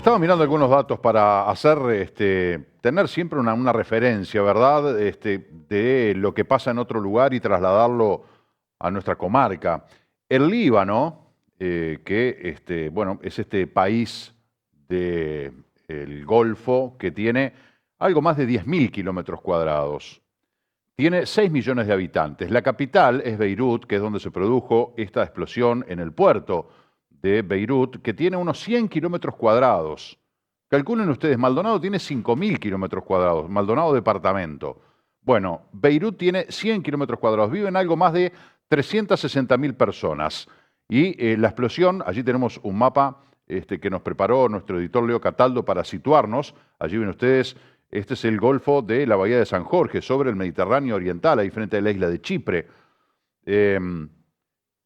Estaba mirando algunos datos para hacer, tener siempre una referencia, ¿verdad? De lo que pasa en otro lugar y trasladarlo a nuestra comarca. El Líbano, bueno, es este país del Golfo que tiene algo más de 10.000 kilómetros cuadrados. Tiene 6 millones de habitantes. La capital es Beirut, que es donde se produjo esta explosión en el puerto de Beirut, que tiene unos 100 kilómetros cuadrados. Calculen ustedes, Maldonado tiene 5.000 kilómetros cuadrados, Maldonado departamento. Bueno, Beirut tiene 100 kilómetros cuadrados, viven algo más de 360.000 personas. Y la explosión, allí tenemos un mapa que nos preparó nuestro editor Leo Cataldo para situarnos. Allí ven ustedes, este es el Golfo de la Bahía de San Jorge, sobre el Mediterráneo Oriental, ahí frente a la isla de Chipre.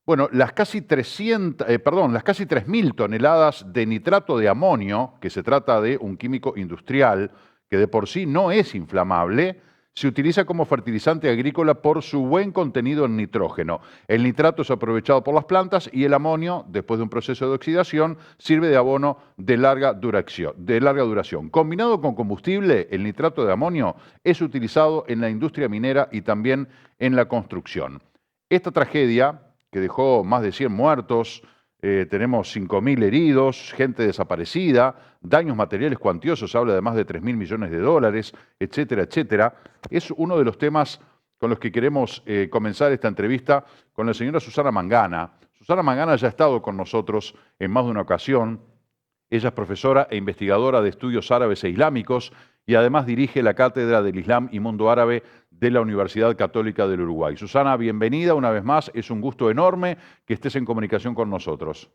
Bueno, las casi 3.000 toneladas de nitrato de amonio, que se trata de un químico industrial que de por sí no es inflamable, se utiliza como fertilizante agrícola por su buen contenido en nitrógeno. El nitrato es aprovechado por las plantas y el amonio, después de un proceso de oxidación, sirve de abono de larga duración. Combinado con combustible, el nitrato de amonio es utilizado en la industria minera y también en la construcción. Esta tragedia, que dejó más de 100 muertos, tenemos 5.000 heridos, gente desaparecida, daños materiales cuantiosos, habla de más de 3.000 millones de dólares, etcétera, etcétera. Es uno de los temas con los que queremos comenzar esta entrevista con la señora Susana Mangana. Susana Mangana ya ha estado con nosotros en más de una ocasión. Ella es profesora e investigadora de estudios árabes e islámicos y además dirige la Cátedra del Islam y Mundo Árabe de la Universidad Católica del Uruguay. Susana, bienvenida una vez más. Es un gusto enorme que estés en comunicación con nosotros.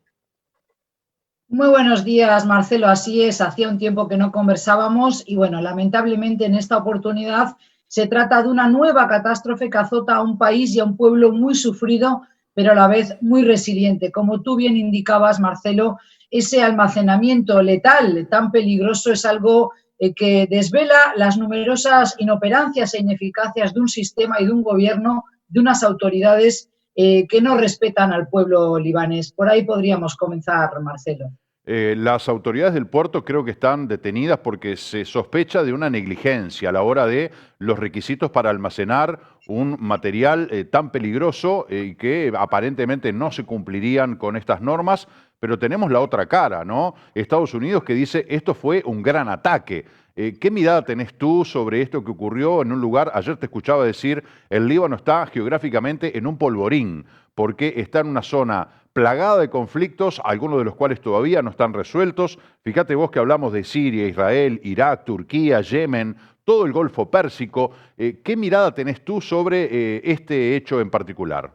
Muy buenos días, Marcelo. Así es, hacía un tiempo que no conversábamos y bueno, lamentablemente en esta oportunidad se trata de una nueva catástrofe que azota a un país y a un pueblo muy sufrido, pero a la vez muy resiliente. Como tú bien indicabas, Marcelo, ese almacenamiento letal tan peligroso es algo que desvela las numerosas inoperancias e ineficacias de un sistema y de un gobierno, de unas autoridades que no respetan al pueblo libanés. Por ahí podríamos comenzar, Marcelo. Las autoridades del puerto creo que están detenidas porque se sospecha de una negligencia a la hora de los requisitos para almacenar un material tan peligroso y que aparentemente no se cumplirían con estas normas, pero tenemos la otra cara, ¿no? Estados Unidos que dice esto fue un gran ataque. ¿Qué mirada tenés tú sobre esto que ocurrió en un lugar? Ayer te escuchaba decir, el Líbano está geográficamente en un polvorín, porque está en una zona plagada de conflictos, algunos de los cuales todavía no están resueltos. Fíjate vos que hablamos de Siria, Israel, Irak, Turquía, Yemen, todo el Golfo Pérsico. ¿Qué mirada tenés tú sobre este hecho en particular?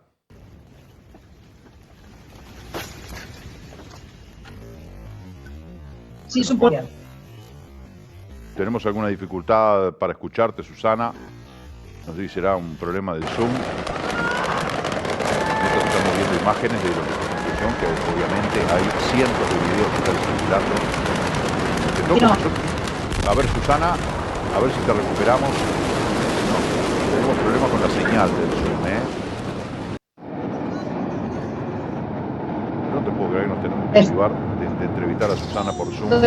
Sí, es un polvorín. Tenemos alguna dificultad para escucharte, Susana. No sé si será un problema del Zoom. Nosotros estamos viendo imágenes de lo que es la explosión, que obviamente hay cientos de videos que están circulando. A ver, Susana, a ver si te recuperamos. No, tenemos problemas con la señal del Zoom, ¿eh? No te puedo creer que nos tenemos que privar de entrevistar a Susana por Zoom. No,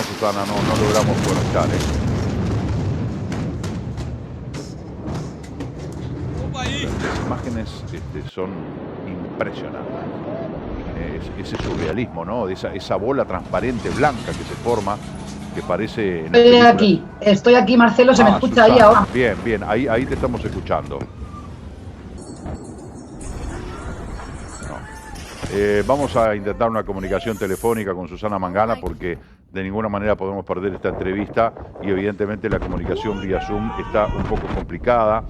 Susana, no logramos conectar, Las imágenes son impresionantes. Ese surrealismo, ¿no? Esa bola transparente blanca que se forma, que parece... Estoy aquí, Marcelo, ¿se me escucha Susana, ahí ahora? Bien, ahí te estamos escuchando. Vamos a intentar una comunicación telefónica con Susana Mangana porque de ninguna manera podemos perder esta entrevista y evidentemente la comunicación vía Zoom está un poco complicada.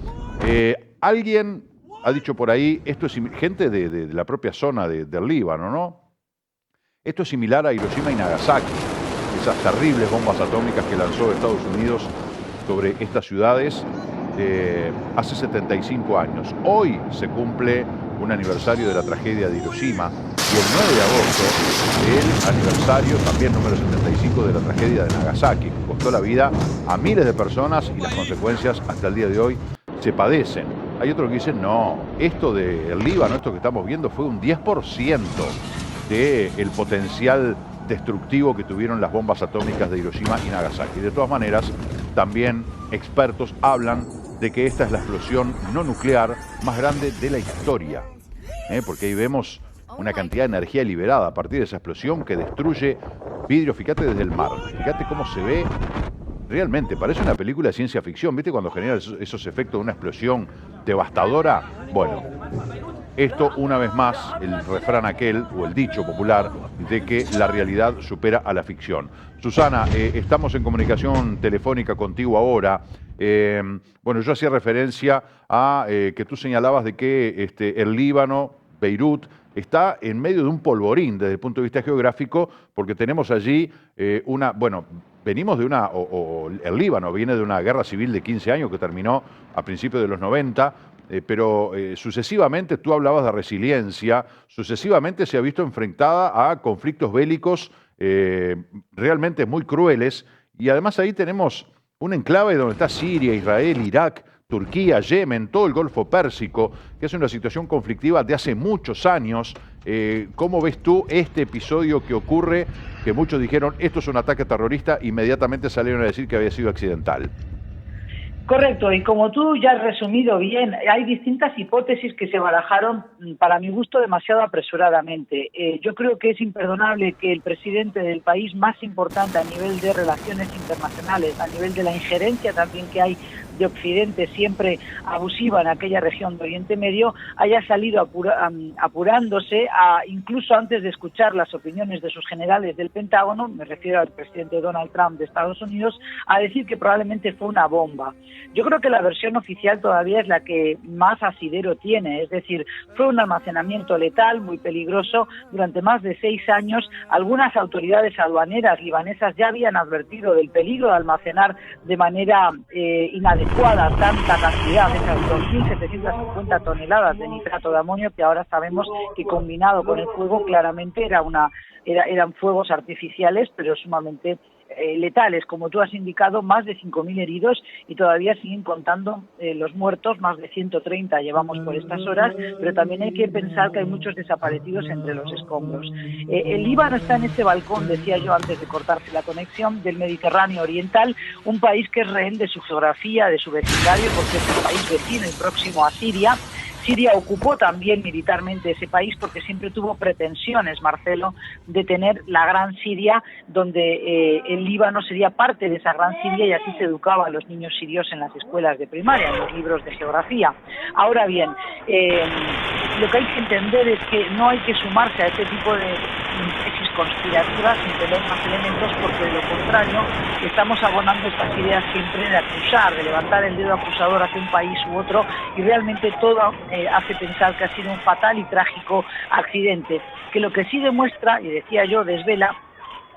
Alguien ha dicho por ahí, esto es gente de la propia zona del Líbano, ¿no? Esto es similar a Hiroshima y Nagasaki, esas terribles bombas atómicas que lanzó Estados Unidos sobre estas ciudades hace 75 años. Hoy se cumple un aniversario de la tragedia de Hiroshima y el 9 de agosto el aniversario también número 75 de la tragedia de Nagasaki, que costó la vida a miles de personas y las consecuencias hasta el día de hoy se padecen. Hay otros que dicen, no, esto del Líbano, esto que estamos viendo fue un 10% del potencial destructivo que tuvieron las bombas atómicas de Hiroshima y Nagasaki. De todas maneras, también expertos hablan de que esta es la explosión no nuclear más grande de la historia, porque ahí vemos una cantidad de energía liberada a partir de esa explosión que destruye vidrio. Fíjate desde el mar, fíjate cómo se ve. Realmente, parece una película de ciencia ficción. ¿Viste cuando genera esos efectos de una explosión devastadora? Bueno, esto una vez más, el refrán aquel, o el dicho popular, de que la realidad supera a la ficción. Susana, estamos en comunicación telefónica contigo ahora. Bueno, yo hacía referencia a que tú señalabas de que el Líbano, Beirut, está en medio de un polvorín desde el punto de vista geográfico, porque tenemos allí venimos de el Líbano viene de una guerra civil de 15 años que terminó a principios de los 90, pero sucesivamente, tú hablabas de resiliencia, sucesivamente se ha visto enfrentada a conflictos bélicos realmente muy crueles, y además ahí tenemos un enclave donde está Siria, Israel, Irak, Turquía, Yemen, todo el Golfo Pérsico, que es una situación conflictiva de hace muchos años. ¿Cómo ves tú este episodio que ocurre, que muchos dijeron esto es un ataque terrorista, inmediatamente salieron a decir que había sido accidental? Correcto, y como tú ya has resumido bien, hay distintas hipótesis que se barajaron, para mi gusto, demasiado apresuradamente. Yo creo que es imperdonable que el presidente del país más importante a nivel de relaciones internacionales, a nivel de la injerencia también que hay de Occidente siempre abusiva en aquella región de Oriente Medio, haya salido apurándose, incluso antes de escuchar las opiniones de sus generales del Pentágono, me refiero al presidente Donald Trump de Estados Unidos, a decir que probablemente fue una bomba. Yo creo que la versión oficial todavía es la que más asidero tiene, es decir, fue un almacenamiento letal muy peligroso durante más de 6 años. Algunas autoridades aduaneras libanesas ya habían advertido del peligro de almacenar de manera inadecuada tanta cantidad, de esas 2.750 toneladas de nitrato de amonio, que ahora sabemos que combinado con el fuego claramente eran fuegos artificiales, pero sumamente letales. Como tú has indicado, más de 5.000 heridos y todavía siguen contando los muertos, más de 130 llevamos por estas horas, pero también hay que pensar que hay muchos desaparecidos entre los escombros. El Líbano está en este balcón, decía yo antes de cortarse la conexión, del Mediterráneo Oriental, un país que es rehén de su geografía, de su vecindario, porque es un país vecino y próximo a Siria. Siria ocupó también militarmente ese país porque siempre tuvo pretensiones, Marcelo, de tener la Gran Siria, donde el Líbano sería parte de esa Gran Siria, y así se educaba a los niños sirios en las escuelas de primaria, en los libros de geografía. Ahora bien, lo que hay que entender es que no hay que sumarse a este tipo de tesis conspirativas sin tener más elementos, porque de lo contrario estamos abonando estas ideas siempre de acusar, de levantar el dedo acusador hacia un país u otro, y realmente todo hace pensar que ha sido un fatal y trágico accidente, que lo que sí demuestra, y decía yo, desvela,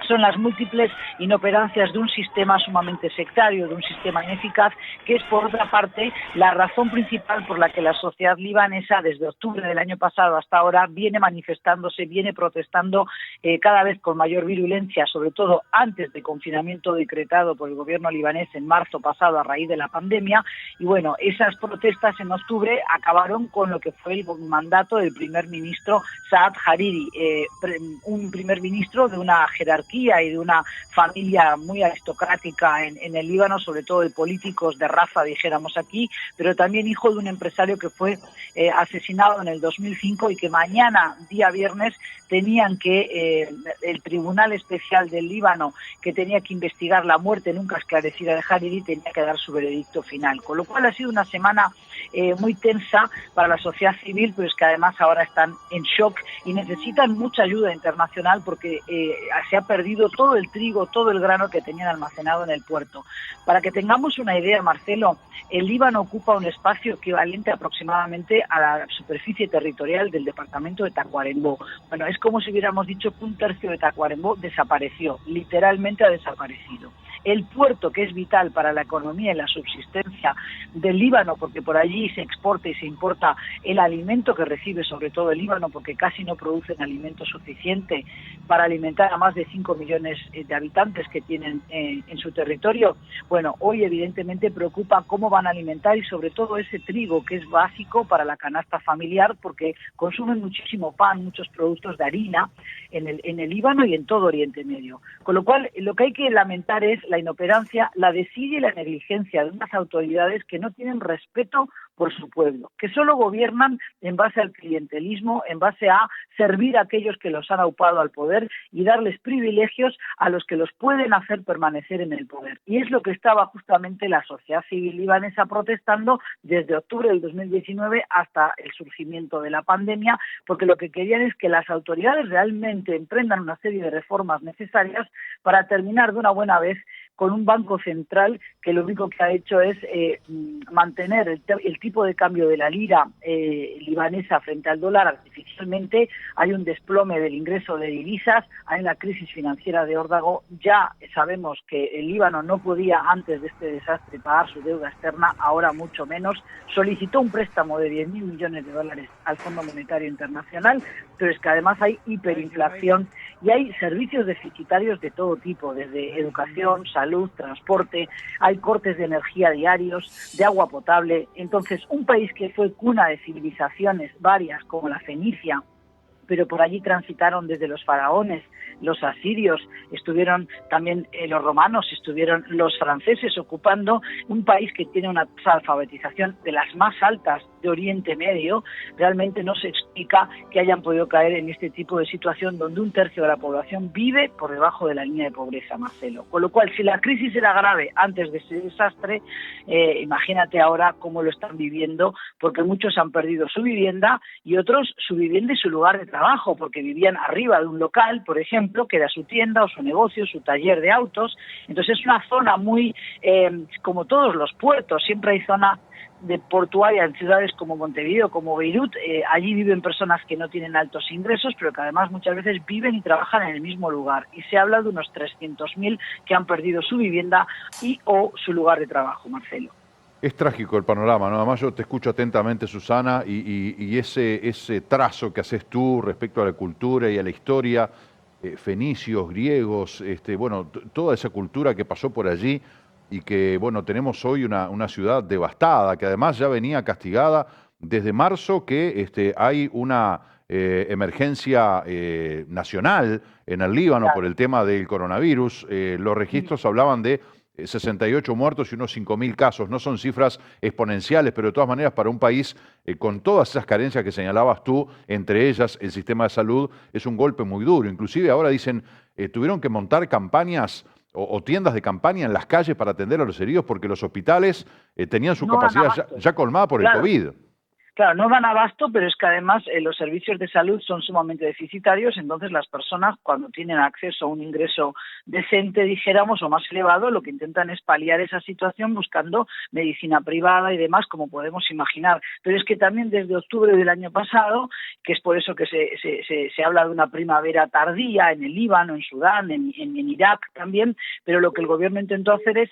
son las múltiples inoperancias de un sistema sumamente sectario, de un sistema ineficaz, que es, por otra parte, la razón principal por la que la sociedad libanesa, desde octubre del año pasado hasta ahora, viene manifestándose, viene protestando cada vez con mayor virulencia, sobre todo antes del confinamiento decretado por el gobierno libanés en marzo pasado a raíz de la pandemia. Y bueno, esas protestas en octubre acabaron con lo que fue el mandato del primer ministro Saad Hariri, un primer ministro de una jerarquía y de una familia muy aristocrática en el Líbano, sobre todo de políticos de raza, dijéramos aquí, pero también hijo de un empresario que fue asesinado en el 2005 y que mañana, día viernes, tenían que el Tribunal Especial del Líbano, que tenía que investigar la muerte nunca esclarecida de Hariri, tenía que dar su veredicto final. Con lo cual ha sido una semana muy tensa para la sociedad civil, pero es que además ahora están en shock y necesitan mucha ayuda internacional, porque se ha perdido todo el trigo, todo el grano que tenían almacenado en el puerto. Para que tengamos una idea, Marcelo, el Líbano ocupa un espacio equivalente aproximadamente a la superficie territorial del departamento de Tacuarembó. Bueno, es como si hubiéramos dicho que un tercio de Tacuarembó desapareció, literalmente ha desaparecido. el puerto, que es vital para la economía y la subsistencia del Líbano, porque por allí se exporta y se importa el alimento que recibe sobre todo el Líbano, porque casi no producen alimento suficiente para alimentar a más de 5 millones de habitantes que tienen en su territorio. Bueno, hoy evidentemente preocupa cómo van a alimentar y sobre todo ese trigo que es básico para la canasta familiar, porque consumen muchísimo pan, muchos productos de harina en el Líbano y en todo Oriente Medio. Con lo cual, lo que hay que lamentar es la inoperancia, la desidia y la negligencia de unas autoridades que no tienen respeto por su pueblo, que solo gobiernan en base al clientelismo, en base a servir a aquellos que los han aupado al poder y darles privilegios a los que los pueden hacer permanecer en el poder. Y es lo que estaba justamente la sociedad civil libanesa protestando desde octubre del 2019 hasta el surgimiento de la pandemia, porque lo que querían es que las autoridades realmente emprendan una serie de reformas necesarias para terminar de una buena vez con un banco central que lo único que ha hecho es mantener el tipo de cambio de la lira libanesa frente al dólar artificialmente. Hay un desplome del ingreso de divisas, hay una crisis financiera de órdago. Ya sabemos que el Líbano no podía antes de este desastre pagar su deuda externa, ahora mucho menos. Solicitó un préstamo de 10.000 millones de dólares al Fondo Monetario Internacional, pero es que además hay hiperinflación y hay servicios deficitarios de todo tipo, desde educación, salud, transporte, hay cortes de energía diarios, de agua potable. Entonces, un país que fue cuna de civilizaciones varias, como la fenicia, pero por allí transitaron desde los faraones, los asirios, estuvieron también los romanos, estuvieron los franceses ocupando un país que tiene una tasa de alfabetización de las más altas de Oriente Medio. Realmente no se explica que hayan podido caer en este tipo de situación donde un tercio de la población vive por debajo de la línea de pobreza, Marcelo. Con lo cual, si la crisis era grave antes de ese desastre, imagínate ahora cómo lo están viviendo, porque muchos han perdido su vivienda y otros su vivienda y su lugar de trabajo, porque vivían arriba de un local, por ejemplo, que era su tienda o su negocio, su taller de autos. Entonces es una zona muy, como todos los puertos, siempre hay zona de portuaria en ciudades como Montevideo, como Beirut. Allí viven personas que no tienen altos ingresos, pero que además muchas veces viven y trabajan en el mismo lugar. Y se habla de unos 300.000 que han perdido su vivienda y o su lugar de trabajo, Marcelo. Es trágico el panorama, ¿no? Además yo te escucho atentamente, Susana, y ese trazo que haces tú respecto a la cultura y a la historia, fenicios, griegos, bueno, toda esa cultura que pasó por allí y que, bueno, tenemos hoy una ciudad devastada, que además ya venía castigada desde marzo, que hay una emergencia nacional en el Líbano por el tema del coronavirus. Los registros hablaban de 68 muertos y unos 5.000 casos. No son cifras exponenciales, pero de todas maneras para un país con todas esas carencias que señalabas tú, entre ellas el sistema de salud, es un golpe muy duro. Inclusive ahora dicen, tuvieron que montar campañas o tiendas de campaña en las calles para atender a los heridos porque los hospitales tenían su capacidad ya colmada por el COVID. Claro, no dan abasto, pero es que además los servicios de salud son sumamente deficitarios, entonces las personas cuando tienen acceso a un ingreso decente, dijéramos, o más elevado, lo que intentan es paliar esa situación buscando medicina privada y demás, como podemos imaginar. Pero es que también desde octubre del año pasado, que es por eso que se habla de una primavera tardía en el Líbano, en Sudán, en Irak también, pero lo que el gobierno intentó hacer es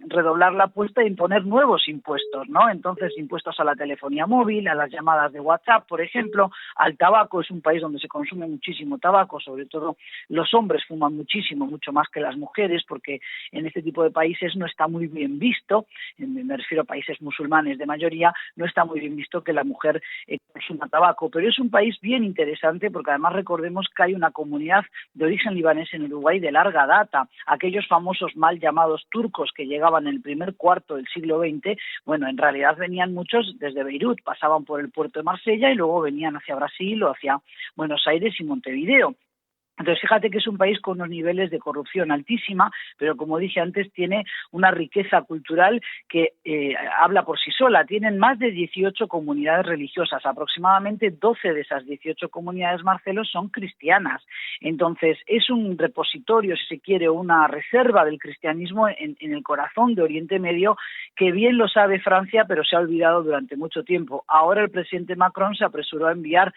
redoblar la apuesta e imponer nuevos impuestos, ¿no? Entonces, impuestos a la telefonía móvil, a las llamadas de WhatsApp, por ejemplo, al tabaco. Es un país donde se consume muchísimo tabaco, sobre todo los hombres fuman muchísimo, mucho más que las mujeres, porque en este tipo de países no está muy bien visto, me refiero a países musulmanes de mayoría, no está muy bien visto que la mujer consuma tabaco, pero es un país bien interesante porque además recordemos que hay una comunidad de origen libanés en Uruguay de larga data. Aquellos famosos mal llamados turcos que llegaban en el primer cuarto del siglo XX, bueno, en realidad venían muchos desde Beirut, pasaban por el puerto de Marsella y luego venían hacia Brasil o hacia Buenos Aires y Montevideo. Entonces, fíjate que es un país con unos niveles de corrupción altísima, pero como dije antes, tiene una riqueza cultural que habla por sí sola. Tienen más de 18 comunidades religiosas, aproximadamente 12 de esas 18 comunidades, Marcelo, son cristianas. Entonces, es un repositorio, si se quiere, una reserva del cristianismo en el corazón de Oriente Medio, que bien lo sabe Francia, pero se ha olvidado durante mucho tiempo. Ahora el presidente Macron se apresuró a enviar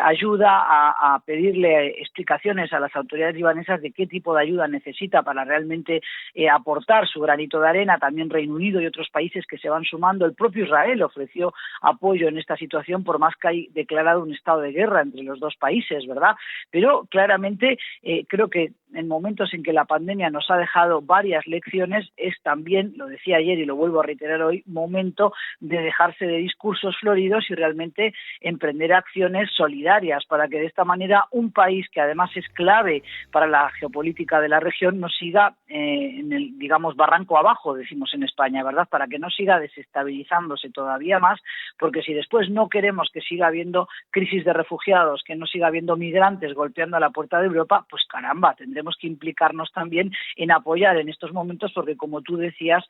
ayuda, a pedirle explicaciones instrucciones a las autoridades libanesas de qué tipo de ayuda necesita para realmente aportar su granito de arena. También Reino Unido y otros países que se van sumando. El propio Israel ofreció apoyo en esta situación, por más que hay declarado un estado de guerra entre los dos países, ¿verdad? Pero claramente creo que en momentos en que la pandemia nos ha dejado varias lecciones, es también, lo decía ayer y lo vuelvo a reiterar hoy, momento de dejarse de discursos floridos y realmente emprender acciones solidarias para que de esta manera un país que además es clave para la geopolítica de la región no siga en el, digamos, barranco abajo, decimos en España, ¿verdad? Para que no siga desestabilizándose todavía más, porque si después no queremos que siga habiendo crisis de refugiados, que no siga habiendo migrantes golpeando a la puerta de Europa, pues caramba, tendremos que implicarnos también en apoyar en estos momentos, porque como tú decías,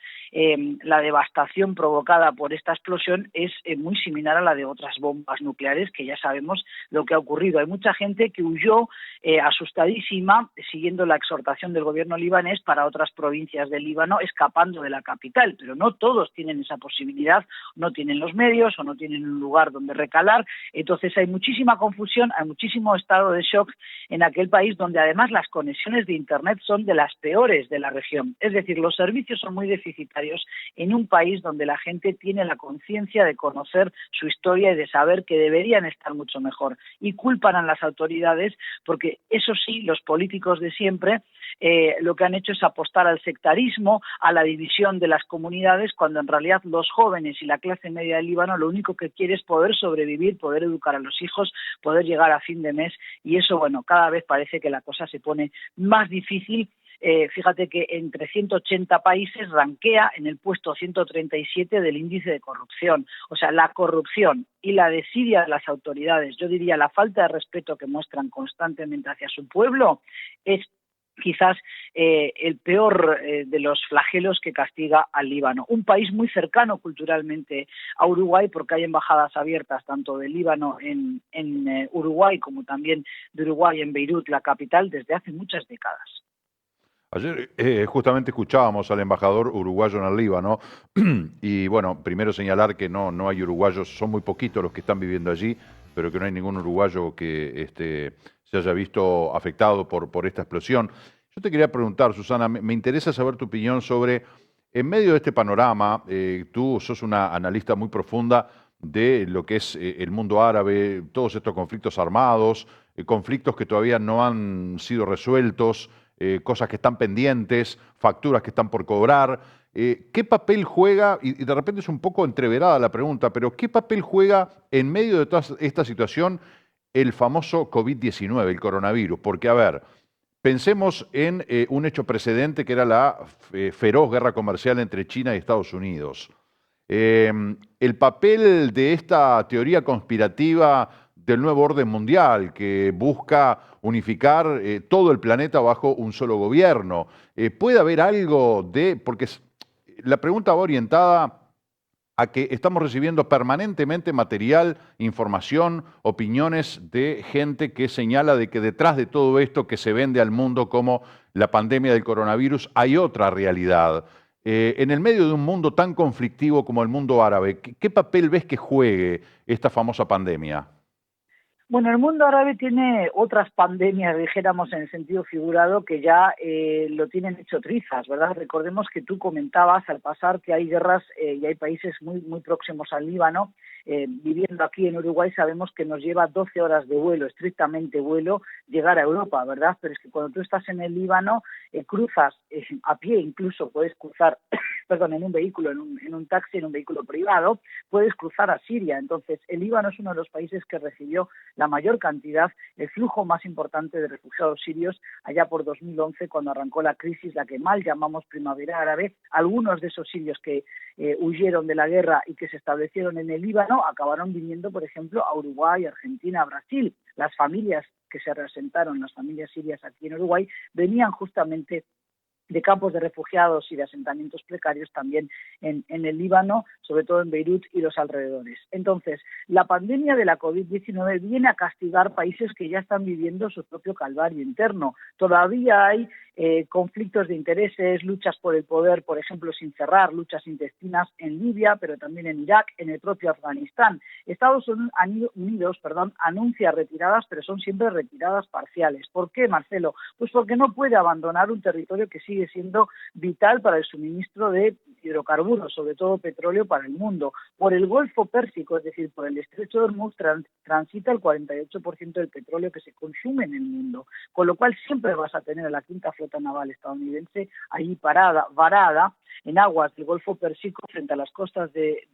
la devastación provocada por esta explosión es muy similar a la de otras bombas nucleares, que ya sabemos lo que ha ocurrido. Hay mucha gente que huyó asustadísima, siguiendo la exhortación del gobierno libanés para otras provincias del Líbano, escapando de la capital, pero no todos tienen esa posibilidad, no tienen los medios o no tienen un lugar donde recalar. Entonces hay muchísima confusión, hay muchísimo estado de shock en aquel país, donde además las conexiones de Internet son de las peores de la región. Es decir, los servicios son muy deficitarios en un país donde la gente tiene la conciencia de conocer su historia y de saber que deberían estar mucho mejor. Y culpan a las autoridades porque, eso sí, los políticos de siempre lo que han hecho es apostar al sectarismo, a la división de las comunidades, cuando en realidad los jóvenes y la clase media del Líbano lo único que quiere es poder sobrevivir, poder educar a los hijos, poder llegar a fin de mes, y eso, bueno, cada vez parece que la cosa se pone más difícil. Fíjate que entre 180 países ranquea en el puesto 137 del índice de corrupción. O sea, la corrupción y la desidia de las autoridades, yo diría la falta de respeto que muestran constantemente hacia su pueblo, es quizás el peor de los flagelos que castiga al Líbano. Un país muy cercano culturalmente a Uruguay, porque hay embajadas abiertas tanto del Líbano en Uruguay como también de Uruguay en Beirut, la capital, desde hace muchas décadas. Ayer justamente escuchábamos al embajador uruguayo en el Líbano y bueno, primero señalar que no hay uruguayos, son muy poquitos los que están viviendo allí, pero que no hay ningún uruguayo que se haya visto afectado por esta explosión. Yo te quería preguntar, Susana, me interesa saber tu opinión sobre, en medio de este panorama, tú sos una analista muy profunda de lo que es el mundo árabe, todos estos conflictos armados, conflictos que todavía no han sido resueltos, cosas que están pendientes, facturas que están por cobrar. ¿Qué papel juega, y de repente es un poco entreverada la pregunta, pero qué papel juega en medio de toda esta situación el famoso COVID-19, el coronavirus? Porque, a ver, pensemos en un hecho precedente que era la feroz guerra comercial entre China y Estados Unidos. El papel de esta teoría conspirativa del nuevo orden mundial que busca unificar todo el planeta bajo un solo gobierno. ¿Puede haber algo de...? Porque la pregunta va orientada a que estamos recibiendo permanentemente material, información, opiniones de gente que señala de que detrás de todo esto que se vende al mundo como la pandemia del coronavirus hay otra realidad. En el medio de un mundo tan conflictivo como el mundo árabe, ¿qué papel ves que juegue esta famosa pandemia? Bueno, el mundo árabe tiene otras pandemias, dijéramos en el sentido figurado, que ya lo tienen hecho trizas, ¿verdad? Recordemos que tú comentabas al pasar que hay guerras y hay países muy, muy próximos al Líbano. Viviendo aquí en Uruguay sabemos que nos lleva 12 horas de vuelo, estrictamente vuelo, llegar a Europa, ¿verdad? Pero es que cuando tú estás en el Líbano, cruzas a pie, incluso puedes cruzar perdón, en un vehículo, en un taxi, en un vehículo privado, puedes cruzar a Siria. Entonces, el Líbano es uno de los países que recibió la mayor cantidad, el flujo más importante de refugiados sirios allá por 2011, cuando arrancó la crisis, la que mal llamamos primavera árabe. Algunos de esos sirios que huyeron de la guerra y que se establecieron en el Líbano acabaron viniendo, por ejemplo, a Uruguay, Argentina, Brasil. Las familias que se reasentaron, las familias sirias aquí en Uruguay, venían justamente de campos de refugiados y de asentamientos precarios también en el Líbano, sobre todo en Beirut y los alrededores. Entonces, la pandemia de la COVID-19 viene a castigar países que ya están viviendo su propio calvario interno. Todavía hay conflictos de intereses, luchas por el poder, por ejemplo, sin cerrar, luchas intestinas en Libia, pero también en Irak, en el propio Afganistán. Estados Unidos anuncia retiradas, pero son siempre retiradas parciales. ¿Por qué, Marcelo? Pues porque no puede abandonar un territorio que sigue siendo vital para el suministro de hidrocarburos, sobre todo petróleo para el mundo. Por el Golfo Pérsico, es decir, por el Estrecho de Hormuz, transita el 48% del petróleo que se consume en el mundo, con lo cual siempre vas a tener a la quinta flota naval estadounidense allí varada en aguas del Golfo Pérsico frente a las costas de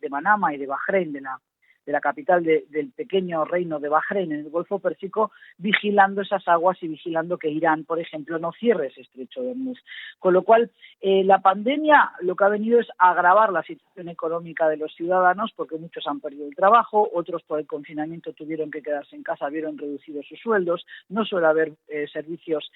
Manama y de Bahrein, de la capital del pequeño reino de Bahrein en el Golfo Pérsico, vigilando esas aguas y vigilando que Irán, por ejemplo, no cierre ese estrecho de Hormuz. Con lo cual, la pandemia lo que ha venido es agravar la situación económica de los ciudadanos, porque muchos han perdido el trabajo, otros por el confinamiento tuvieron que quedarse en casa, vieron reducidos sus sueldos, no suele haber servicios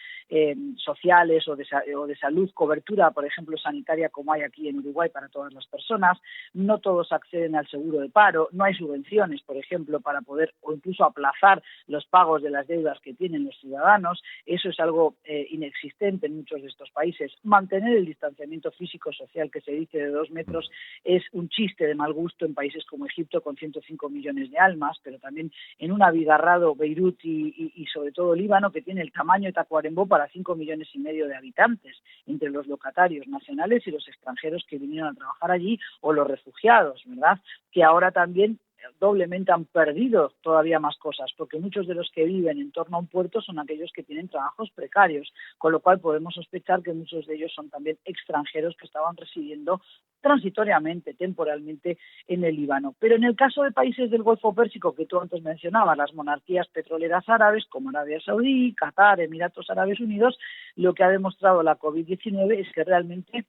sociales o de salud, cobertura, por ejemplo, sanitaria, como hay aquí en Uruguay para todas las personas, no todos acceden al seguro de paro, no hay subvenciones, por ejemplo, para poder o incluso aplazar los pagos de las deudas que tienen los ciudadanos. Eso es algo inexistente en muchos de estos países. Mantener el distanciamiento físico-social que se dice de 2 metros es un chiste de mal gusto en países como Egipto, con 105 millones de almas, pero también en un abigarrado Beirut y sobre todo Líbano, que tiene el tamaño de Tacuarembó para 5,5 millones de habitantes, entre los locatarios nacionales y los extranjeros que vinieron a trabajar allí, o los refugiados, ¿verdad?, que ahora también doblemente han perdido todavía más cosas, porque muchos de los que viven en torno a un puerto son aquellos que tienen trabajos precarios, con lo cual podemos sospechar que muchos de ellos son también extranjeros que estaban residiendo transitoriamente, temporalmente en el Líbano. Pero en el caso de países del Golfo Pérsico que tú antes mencionabas, las monarquías petroleras árabes como Arabia Saudí, Qatar, Emiratos Árabes Unidos, lo que ha demostrado la COVID-19 es que realmente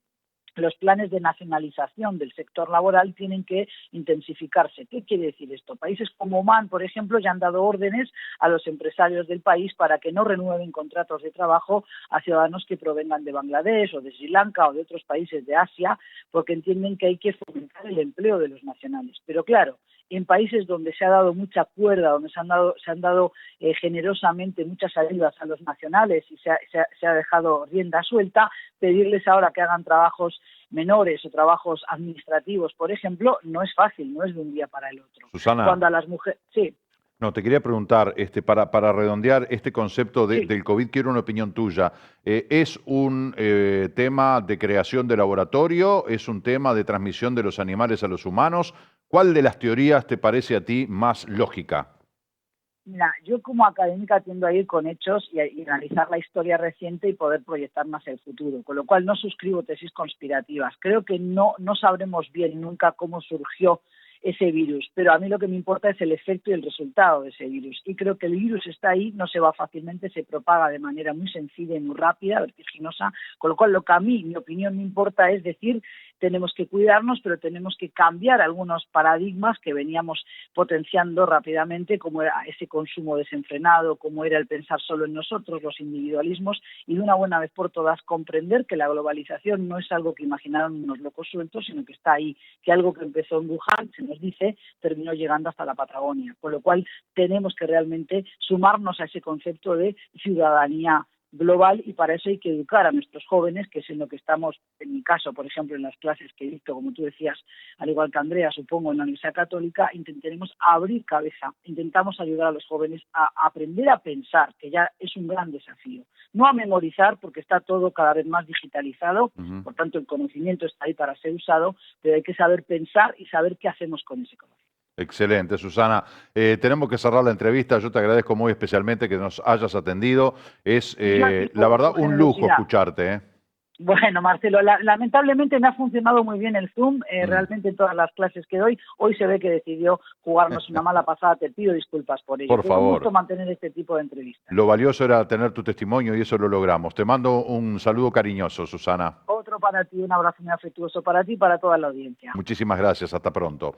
los planes de nacionalización del sector laboral tienen que intensificarse. ¿Qué quiere decir esto? Países como Omán, por ejemplo, ya han dado órdenes a los empresarios del país para que no renueven contratos de trabajo a ciudadanos que provengan de Bangladesh o de Sri Lanka o de otros países de Asia, porque entienden que hay que fomentar el empleo de los nacionales. Pero claro, en países donde se ha dado mucha cuerda, donde se han dado generosamente muchas ayudas a los nacionales y se ha dejado rienda suelta, pedirles ahora que hagan trabajos menores o trabajos administrativos, por ejemplo, no es fácil, no es de un día para el otro. Susana. Cuando a las mujeres... Sí. No, te quería preguntar, para redondear este concepto Sí. del COVID, quiero una opinión tuya. ¿Es un tema de creación de laboratorio? ¿Es un tema de transmisión de los animales a los humanos? ¿Cuál de las teorías te parece a ti más lógica? Mira, yo como académica tiendo a ir con hechos y analizar la historia reciente y poder proyectar más el futuro, con lo cual no suscribo tesis conspirativas. Creo que no sabremos bien nunca cómo surgió ese virus, pero a mí lo que me importa es el efecto y el resultado de ese virus, y creo que el virus está ahí, no se va fácilmente, se propaga de manera muy sencilla y muy rápida, vertiginosa, con lo cual lo que a mí, mi opinión, me importa es decir, tenemos que cuidarnos, pero tenemos que cambiar algunos paradigmas que veníamos potenciando rápidamente, como era ese consumo desenfrenado, como era el pensar solo en nosotros, los individualismos, y de una buena vez por todas comprender que la globalización no es algo que imaginaron unos locos sueltos, sino que está ahí, que algo que empezó en Wuhan, se nos dice, terminó llegando hasta la Patagonia, con lo cual tenemos que realmente sumarnos a ese concepto de ciudadanía global, y para eso hay que educar a nuestros jóvenes, que es en lo que estamos, en mi caso, por ejemplo, en las clases que he visto, como tú decías, al igual que Andrea, supongo, en la Universidad Católica, intentaremos abrir cabeza, intentamos ayudar a los jóvenes a aprender a pensar, que ya es un gran desafío, no a memorizar, porque está todo cada vez más digitalizado, por tanto el conocimiento está ahí para ser usado, pero hay que saber pensar y saber qué hacemos con ese conocimiento. Excelente, Susana. Tenemos que cerrar la entrevista. Yo te agradezco muy especialmente que nos hayas atendido. Es, la verdad, un lujo escucharte. Bueno, Marcelo, lamentablemente me ha funcionado muy bien el Zoom, realmente en todas las clases que doy. Hoy se ve que decidió jugarnos una mala pasada, te pido disculpas por ello. Por favor. Me gusta mantener este tipo de entrevistas. Lo valioso era tener tu testimonio y eso lo logramos. Te mando un saludo cariñoso, Susana. Otro para ti, un abrazo muy afectuoso para ti y para toda la audiencia. Muchísimas gracias, hasta pronto.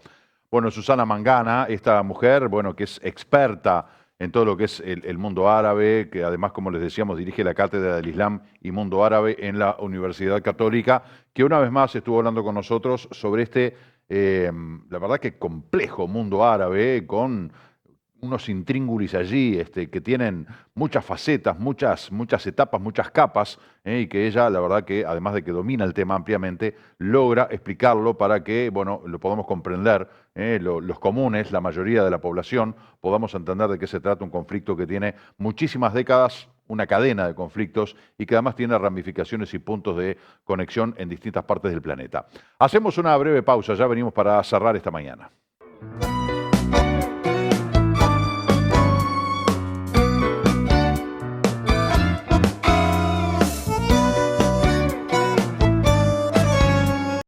Bueno, Susana Mangana, esta mujer, bueno, que es experta en todo lo que es el mundo árabe, que además, como les decíamos, dirige la Cátedra del Islam y Mundo Árabe en la Universidad Católica, que una vez más estuvo hablando con nosotros sobre la verdad que complejo mundo árabe, con unos intríngulis allí que tienen muchas facetas, muchas etapas, muchas capas, y que ella, la verdad que además de que domina el tema ampliamente, logra explicarlo para que, bueno, lo podamos comprender, los comunes, la mayoría de la población, podamos entender de qué se trata un conflicto que tiene muchísimas décadas, una cadena de conflictos y que además tiene ramificaciones y puntos de conexión en distintas partes del planeta. Hacemos una breve pausa, ya venimos para cerrar esta mañana.